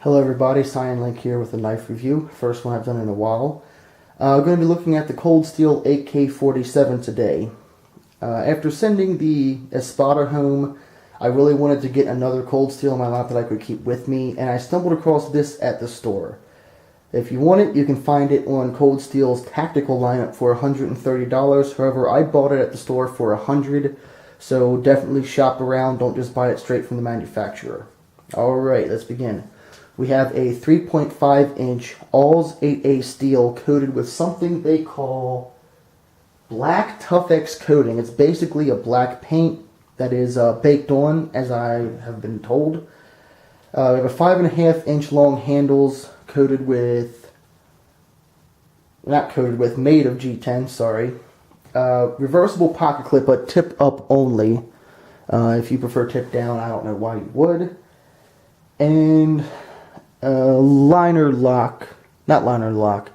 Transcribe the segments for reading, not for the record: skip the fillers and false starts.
Hello everybody, Cyan Link here with a knife review. First one I've done in a while. I'm going to be looking at the Cold Steel AK-47 today. After sending the Espada home, I really wanted to get another Cold Steel in my lap that I could keep with me, and I stumbled across this at the store. If you want it, you can find it on Cold Steel's tactical lineup for $130. However, I bought it at the store for $100, so definitely shop around. Don't just buy it straight from the manufacturer. Alright, let's begin. We have a 3.5-inch Alls 8A steel coated with something they call black Tough-X coating. It's basically a black paint that is baked on, as I have been told. We have a 5.5-inch long handles coated with, made of G10, sorry. Reversible pocket clip, but tip up only. If you prefer tip down, I don't know why you would. And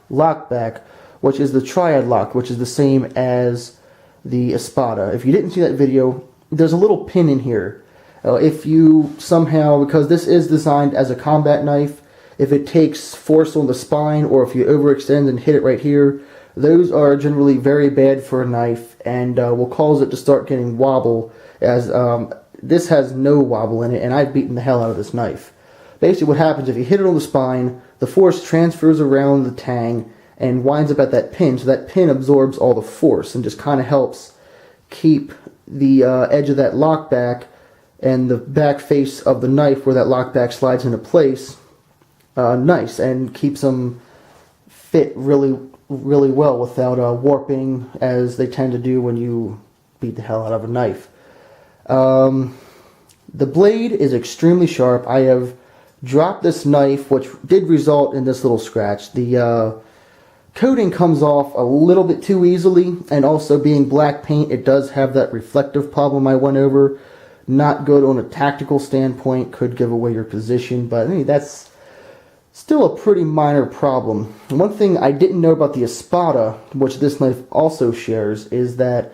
lockback, which is the triad lock, which is the same as the Espada. If you didn't see that video, there's a little pin in here. If you somehow, because this is designed as a combat knife, if it takes force on the spine or if you overextend and hit it right here, those are generally very bad for a knife and will cause it to start getting wobble, as this has no wobble in it, and I've beaten the hell out of this knife. Basically what happens, if you hit it on the spine, the force transfers around the tang and winds up at that pin, so that pin absorbs all the force and just kind of helps keep the edge of that lockback and the back face of the knife where that lockback slides into place nice, and keeps them fit really well without warping, as they tend to do when you beat the hell out of a knife. The blade is extremely sharp. I have dropped this knife, which did result in this little scratch. The coating comes off a little bit too easily, and also being black paint, it does have that reflective problem I went over. Not good on a tactical standpoint, could give away your position, but I mean, that's still a pretty minor problem. One thing I didn't know about the Espada, which this knife also shares, is that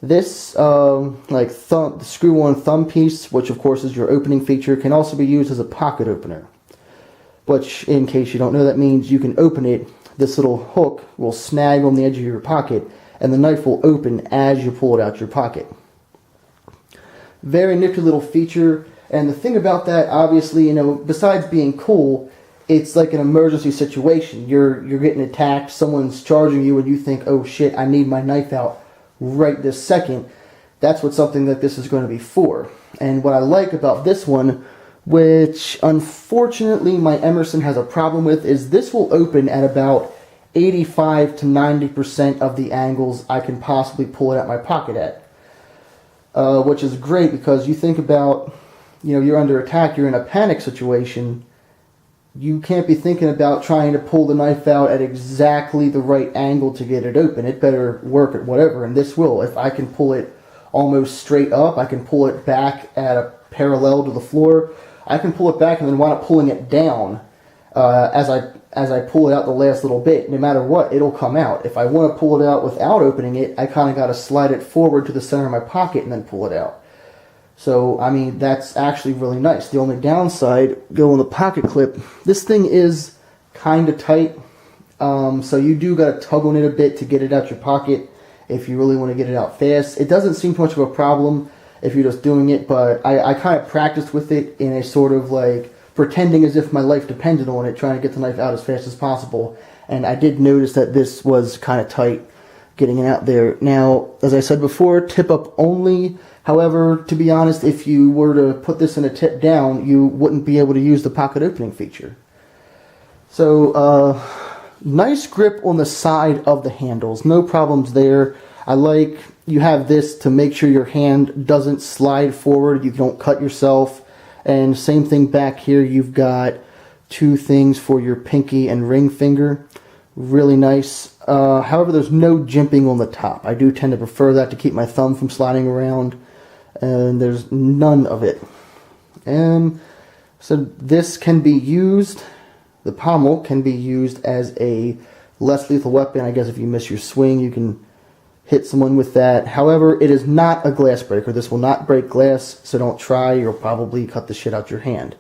this the screw-on thumb piece, which of course is your opening feature, can also be used as a pocket opener. Which, in case you don't know, that means you can open it, this little hook will snag on the edge of your pocket, and the knife will open as you pull it out your pocket. Very nifty little feature, and the thing about that, obviously, you know, besides being cool, it's like an emergency situation. You're getting attacked, someone's charging you, and you think, oh shit, I need my knife out right this second. That's what something like this is going to be for. And what I like about this one, which unfortunately my Emerson has a problem with, is this will open at about 85 to 90% of the angles I can possibly pull it out my pocket at. Which is great, because you think about, you know, you're under attack, you're in a panic situation. You can't be thinking about trying to pull the knife out at exactly the right angle to get it open. It better work at whatever, and this will. If I can pull it almost straight up, I can pull it back at a parallel to the floor. I can pull it back and then wind up pulling it down as I pull it out the last little bit. No matter what, it'll come out. If I want to pull it out without opening it, I kind of got to slide it forward to the center of my pocket and then pull it out. So, I mean, that's actually really nice. The only downside, go on the pocket clip, this thing is kind of tight, so you do got to tug on it a bit to get it out your pocket if you really want to get it out fast. It doesn't seem too much of a problem if you're just doing it, but I kind of practiced with it in a sort of like pretending as if my life depended on it, trying to get the knife out as fast as possible, and I did notice that this was kind of tight getting it out there. Now, as I said before, tip up only. However, to be honest, if you were to put this in a tip down, you wouldn't be able to use the pocket opening feature. So, nice grip on the side of the handles. No problems there. I like you have this to make sure your hand doesn't slide forward. You don't cut yourself. And same thing back here. You've got two things for your pinky and ring finger. Really nice. However, there's no jimping on the top. I do tend to prefer that to keep my thumb from sliding around. And there's none of it. So this can be used, the pommel can be used as a less lethal weapon. I guess if you miss your swing, you can hit someone with that. However, it is not a glass breaker. This will not break glass, so don't try. You'll probably cut the shit out your hand.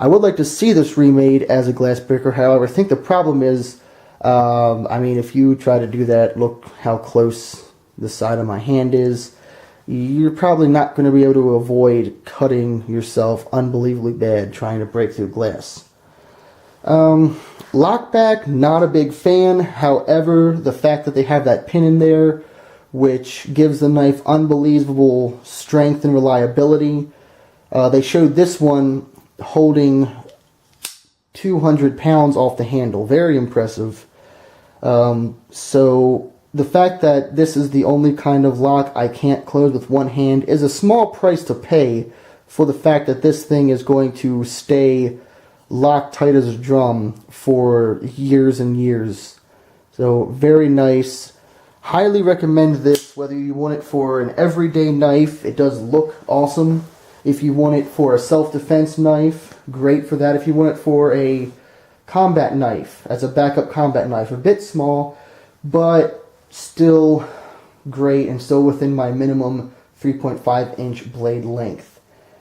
I would like to see this remade as a glass breaker. However, I think the problem is, I mean, if you try to do that, look how close the side of my hand is. You're probably not going to be able to avoid cutting yourself unbelievably bad trying to break through glass. Lockback, not a big fan. However, the fact that they have that pin in there, which gives the knife unbelievable strength and reliability. They showed this one holding 200 pounds off the handle. Very impressive. So the fact that this is the only kind of lock I can't close with one hand is a small price to pay for the fact that this thing is going to stay locked tight as a drum for years and years. So very nice. Highly recommend this whether you want it for an everyday knife. It does look awesome. If you want it for a self-defense knife, great for that. If you want it for a combat knife, as a backup combat knife, a bit small, but still great and still within my minimum 3.5 inch blade length.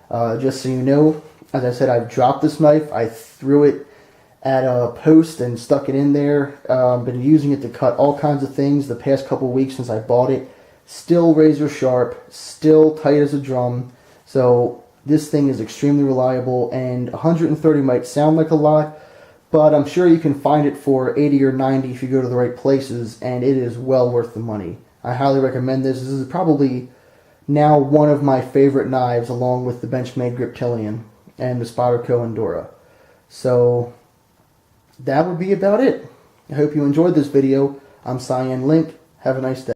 Just so you know, as I said, I've dropped this knife. I threw it at a post and stuck it in there. Been using it to cut all kinds of things the past couple weeks since I bought it. Still razor sharp, still tight as a drum. So this thing is extremely reliable, and 130 might sound like a lot, but I'm sure you can find it for 80 or 90 if you go to the right places, and it is well worth the money. I highly recommend this. This is probably now one of my favorite knives, along with the Benchmade Griptilian and the Spyderco Endura. So that would be about it. I hope you enjoyed this video. I'm Cyan Link. Have a nice day.